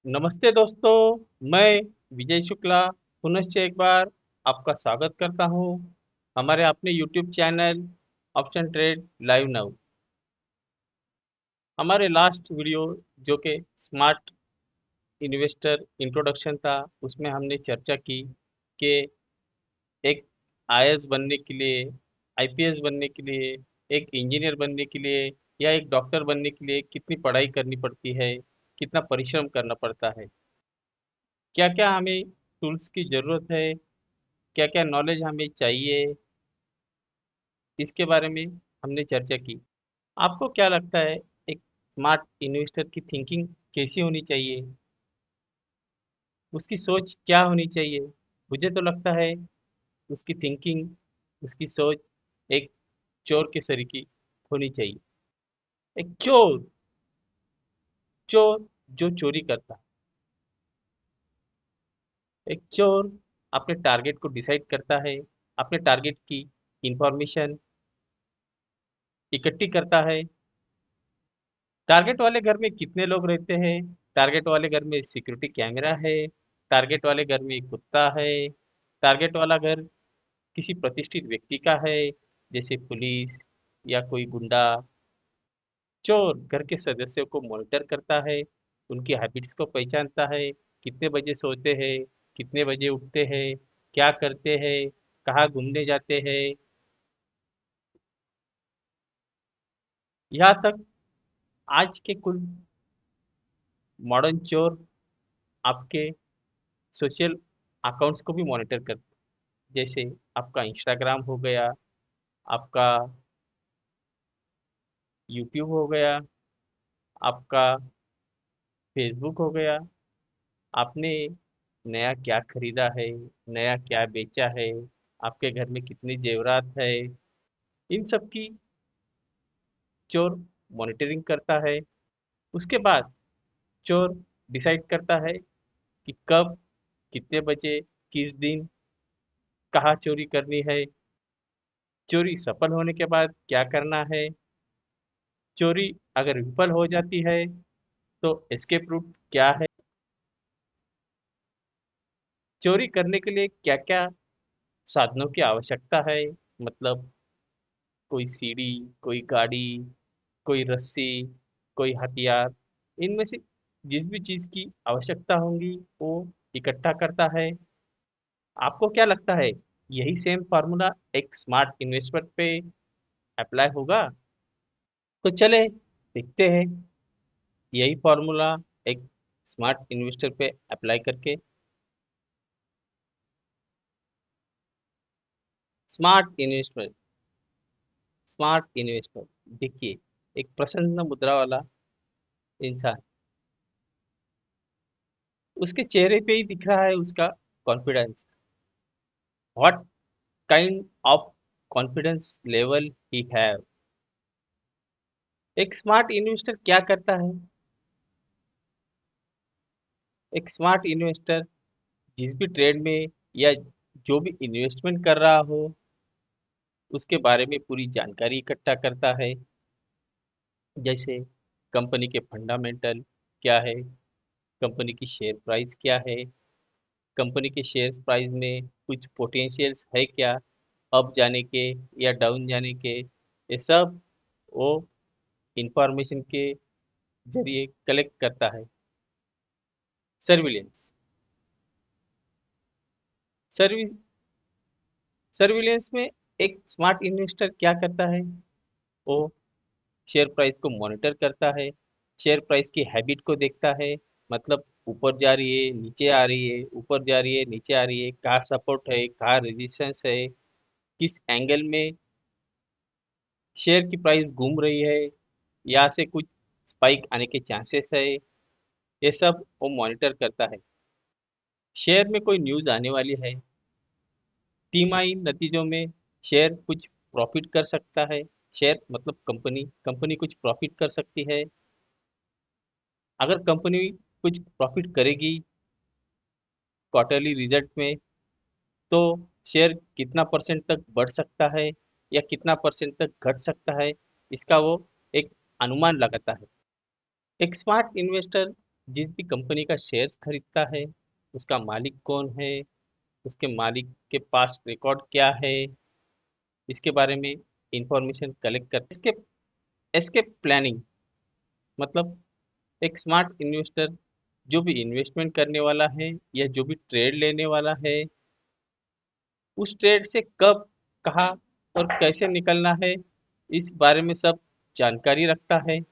नमस्ते दोस्तों। मैं विजय शुक्ला पुनश्च एक बार आपका स्वागत करता हूं हमारे अपने YouTube channel option trade live now. हमारे लास्ट वीडियो जो कि स्मार्ट इन्वेस्टर इंट्रोडक्शन था, उसमें हमने चर्चा की कि एक आईएएस बनने के लिए, आईपीएस बनने के लिए, एक इंजीनियर बनने के लिए या एक डॉक्टर बनने के लिए कितनी पढ़ाई करनी पड़ती है, कितना परिश्रम करना पड़ता है, क्या क्या हमें टूल्स की ज़रूरत है, क्या क्या नॉलेज हमें चाहिए, इसके बारे में हमने चर्चा की। आपको क्या लगता है, एक स्मार्ट इन्वेस्टर की थिंकिंग कैसी होनी चाहिए, उसकी सोच क्या होनी चाहिए? मुझे तो लगता है उसकी थिंकिंग, उसकी सोच एक चोर के सरीकी होनी चाहिए। एक चोर, चोर जो चोरी करता है। एक चोर अपने टारगेट को डिसाइड करता है, अपने टारगेट की इंफॉर्मेशन इकट्ठी करता है। टारगेट वाले घर में कितने लोग रहते हैं, टारगेट वाले घर में सिक्योरिटी कैमरा है, टारगेट वाले घर में कुत्ता है, टारगेट वाला घर किसी प्रतिष्ठित व्यक्ति का है, जैसे पुलिस या कोई गुंडा। चोर घर के सदस्यों को मॉनिटर करता है, उनकी हैबिट्स को पहचानता है, कितने बजे सोते हैं, कितने बजे उठते हैं, क्या करते हैं, कहाँ घूमने जाते हैं। यहाँ तक आज के कुल मॉडर्न चोर आपके सोशल अकाउंट्स को भी मॉनिटर करते हैं, जैसे आपका इंस्टाग्राम हो गया, आपका यूट्यूब हो गया, आपका फेसबुक हो गया। आपने नया क्या खरीदा है, नया क्या बेचा है, आपके घर में कितनी जेवरात है, इन सब की चोर मॉनिटरिंग करता है। उसके बाद चोर डिसाइड करता है कि कब, कितने बजे, किस दिन, कहाँ चोरी करनी है, चोरी सफल होने के बाद क्या करना है, चोरी अगर विफल हो जाती है तो एस्केप रूट क्या है, चोरी करने के लिए क्या क्या साधनों की आवश्यकता है, मतलब कोई सीढ़ी, कोई गाड़ी, कोई रस्सी, कोई हथियार, इनमें से जिस भी चीज की आवश्यकता होगी वो इकट्ठा करता है। आपको क्या लगता है, यही सेम फार्मूला एक स्मार्ट इन्वेस्टमेंट पे अप्लाई होगा? तो चले देखते हैं यही फार्मूला एक स्मार्ट इन्वेस्टर पे अप्लाई करके। स्मार्ट इन्वेस्टमेंट, स्मार्ट इन्वेस्टर, देखिए, एक प्रसन्न मुद्रा वाला इंसान, उसके चेहरे पे ही दिख रहा है उसका confidence. What kind of confidence level he have. एक स्मार्ट इन्वेस्टर क्या करता है? एक स्मार्ट इन्वेस्टर जिस भी ट्रेड में या जो भी इन्वेस्टमेंट कर रहा हो, उसके बारे में पूरी जानकारी इकट्ठा करता है। जैसे कंपनी के फंडामेंटल क्या है, कंपनी की शेयर प्राइस क्या है, कंपनी के शेयर प्राइस में कुछ पोटेंशियल्स है क्या, अप जाने के या डाउन जाने के, ये सब वो इंफॉर्मेशन के जरिए कलेक्ट करता है। सर्विलेंस, सर्वि सर्विलेंस में एक स्मार्ट इन्वेस्टर क्या करता है, वो शेयर प्राइस को मॉनिटर करता है, शेयर प्राइस की हैबिट को देखता है, मतलब ऊपर जा रही है, नीचे आ रही है, ऊपर जा रही है, नीचे आ रही है, कहाँ सपोर्ट है, कहाँ रेजिस्टेंस है, किस एंगल में शेयर की प्राइस घूम रही है, यहाँ से कुछ स्पाइक आने के चांसेस है, ये सब वो मॉनिटर करता है। शेयर में कोई न्यूज़ आने वाली है, तिमाही नतीजों में शेयर कुछ प्रॉफिट कर सकता है, शेयर मतलब कंपनी, कंपनी कुछ प्रॉफिट कर सकती है। अगर कंपनी कुछ प्रॉफिट करेगी क्वार्टरली रिजल्ट में, तो शेयर कितना परसेंट तक बढ़ सकता है या कितना परसेंट तक घट सकता है, इसका वो एक अनुमान लगाता है। एक स्मार्ट इन्वेस्टर जिस भी कंपनी का शेयर्स खरीदता है उसका मालिक कौन है, उसके मालिक के पास रिकॉर्ड क्या है, इसके बारे में इंफॉर्मेशन कलेक्ट कर इसके एस्केप प्लानिंग मतलब एक स्मार्ट इन्वेस्टर जो भी इन्वेस्टमेंट करने वाला है या जो भी ट्रेड लेने वाला है उस ट्रेड से कब, कहाँ और कैसे निकलना है इस बारे में सब जानकारी रखता है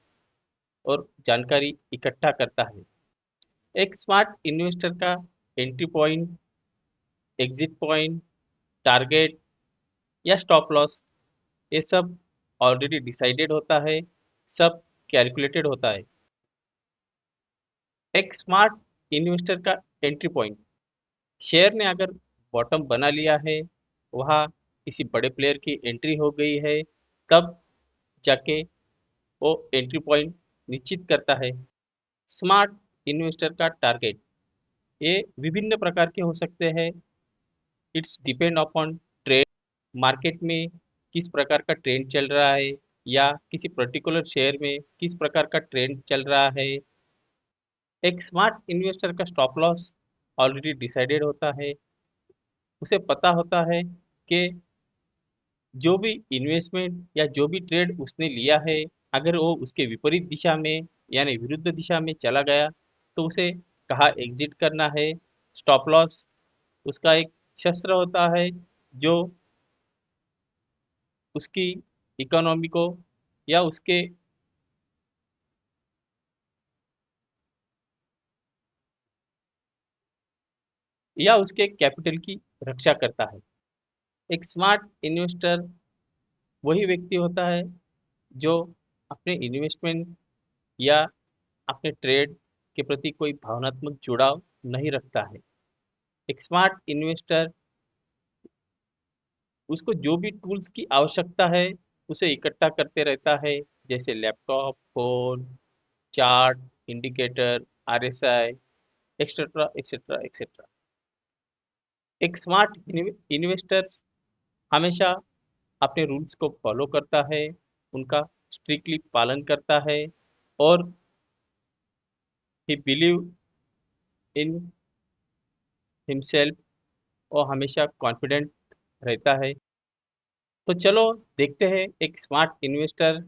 और जानकारी इकट्ठा करता है। एक स्मार्ट इन्वेस्टर का entry point, exit point, target या स्टॉप लॉस ये सब ऑलरेडी डिसाइडेड होता है, सब कैलकुलेटेड होता है। एक स्मार्ट इन्वेस्टर का एंट्री पॉइंट, शेयर ने अगर बॉटम बना लिया है, वहाँ किसी बड़े प्लेयर की एंट्री हो गई है, तब जाके वो एंट्री पॉइंट निश्चित करता है। स्मार्ट इन्वेस्टर का टारगेट, ये विभिन्न प्रकार के हो सकते हैं। It's depend upon trend, market में किस प्रकार का ट्रेंड चल रहा है या किसी पर्टिकुलर शेयर में किस प्रकार का ट्रेंड चल रहा है। एक स्मार्ट इन्वेस्टर का स्टॉप लॉस ऑलरेडी डिसाइडेड होता है, उसे पता होता है कि जो भी इन्वेस्टमेंट या जो भी ट्रेड उसने लिया है अगर वो उसके विपरीत दिशा में यानी विरुद्ध दिशा में चला गया तो उसे कहाँ एग्जिट करना है। स्टॉप लॉस उसका एक शस्त्र होता है जो उसकी इकोनॉमी को या उसके कैपिटल की रक्षा करता है। एक स्मार्ट इन्वेस्टर वही व्यक्ति होता है जो अपने इन्वेस्टमेंट या अपने ट्रेड के प्रति कोई भावनात्मक जुड़ाव नहीं रखता है। एक स्मार्ट इन्वेस्टर उसको जो भी टूल्स की आवश्यकता है उसे इकट्ठा करते रहता है, जैसे laptop, phone, chart, indicator, RSI, etcetera etcetera etcetera. एक स्मार्ट इन्वेस्टर्स हमेशा अपने रूल्स को फॉलो करता है, उनका स्ट्रिक्टली पालन करता है और ही बिलीव इन हिमसेल्फ और हमेशा कॉन्फिडेंट रहता है। तो चलो देखते हैं एक स्मार्ट इन्वेस्टर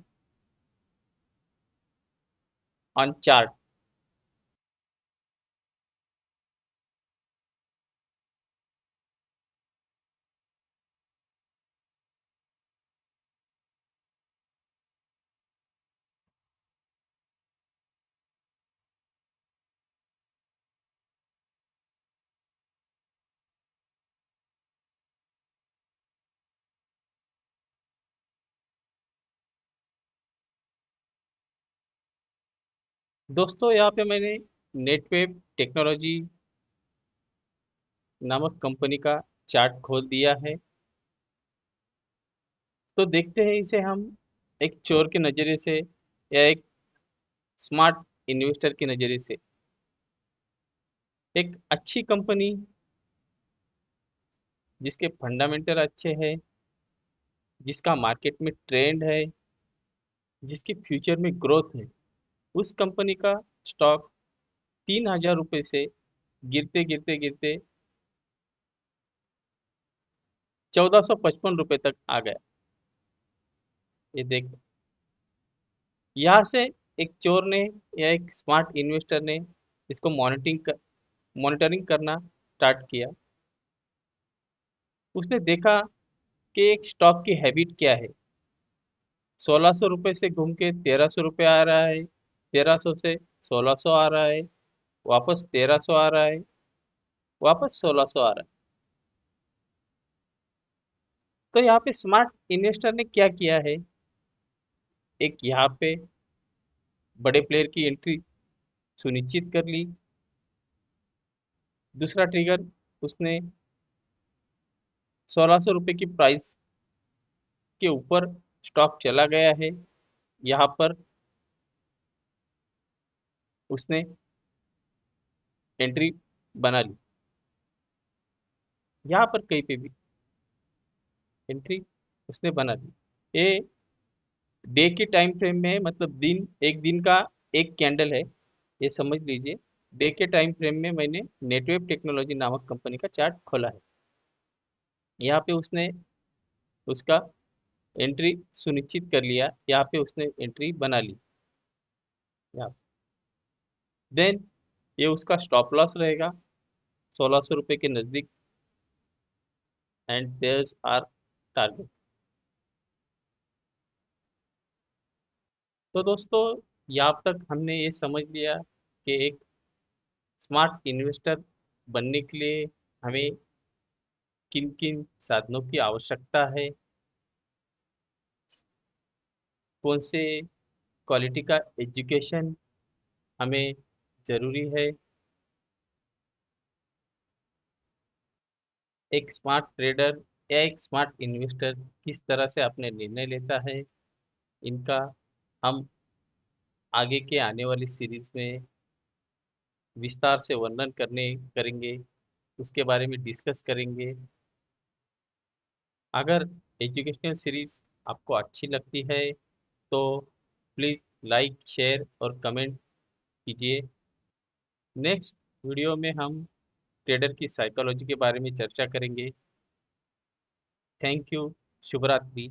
ऑन चार्ट। दोस्तों यहाँ पे मैंने नेटवेब टेक्नोलॉजी नामक कंपनी का चार्ट खोल दिया है। तो देखते हैं इसे हम एक चोर के नज़रिए से या एक स्मार्ट इन्वेस्टर के नज़रिए से। एक अच्छी कंपनी जिसके फंडामेंटल अच्छे हैं, जिसका मार्केट में ट्रेंड है, जिसकी फ्यूचर में ग्रोथ है, उस कंपनी का स्टॉक 3,000 रुपये से गिरते गिरते गिरते 1455 रुपये तक आ गया। ये देख, यहाँ से एक चोर ने या एक स्मार्ट इन्वेस्टर ने इसको मॉनिटरिंग करना स्टार्ट किया। उसने देखा कि एक स्टॉक की हैबिट क्या है। 1,600 रुपये से घूम के 1,300 रुपये आ रहा है, 1,300 से 1,600 आ रहा है, वापस 1,300 आ रहा है, वापस 1,600 आ रहा है। तो यहाँ पे स्मार्ट इन्वेस्टर ने क्या किया है, एक यहाँ पे बड़े प्लेयर की एंट्री सुनिश्चित कर ली। दूसरा ट्रिगर, उसने 1,600 रुपये की प्राइस के ऊपर स्टॉक चला गया है, यहाँ पर उसने एंट्री बना ली। यहाँ पर कहीं पे भी एंट्री उसने बना ली। ये डे के टाइम फ्रेम में, मतलब दिन, एक दिन का एक कैंडल है, ये समझ लीजिए, डे के टाइम फ्रेम में मैंने नेटवेव टेक्नोलॉजी नामक कंपनी का चार्ट खोला है। यहाँ पे उसने उसका एंट्री सुनिश्चित कर लिया, यहाँ पे उसने एंट्री बना ली। यहाँ देन ये उसका स्टॉप लॉस रहेगा 1600 रुपये के नज़दीक, एंड देयर्स आर टारगेट। तो दोस्तों, यहाँ तक हमने ये समझ लिया कि एक स्मार्ट इन्वेस्टर बनने के लिए हमें किन किन साधनों की आवश्यकता है, कौन से क्वालिटी का एजुकेशन हमें जरूरी है, एक स्मार्ट ट्रेडर या एक स्मार्ट इन्वेस्टर किस तरह से अपने निर्णय लेता है, इनका हम आगे के आने वाली सीरीज में विस्तार से वर्णन करने करेंगे, उसके बारे में डिस्कस करेंगे। अगर एजुकेशनल सीरीज आपको अच्छी लगती है तो प्लीज़ लाइक, शेयर और कमेंट कीजिए। नेक्स्ट वीडियो में हम ट्रेडर की साइकोलॉजी के बारे में चर्चा करेंगे। Thank you. शुभ रात्रि।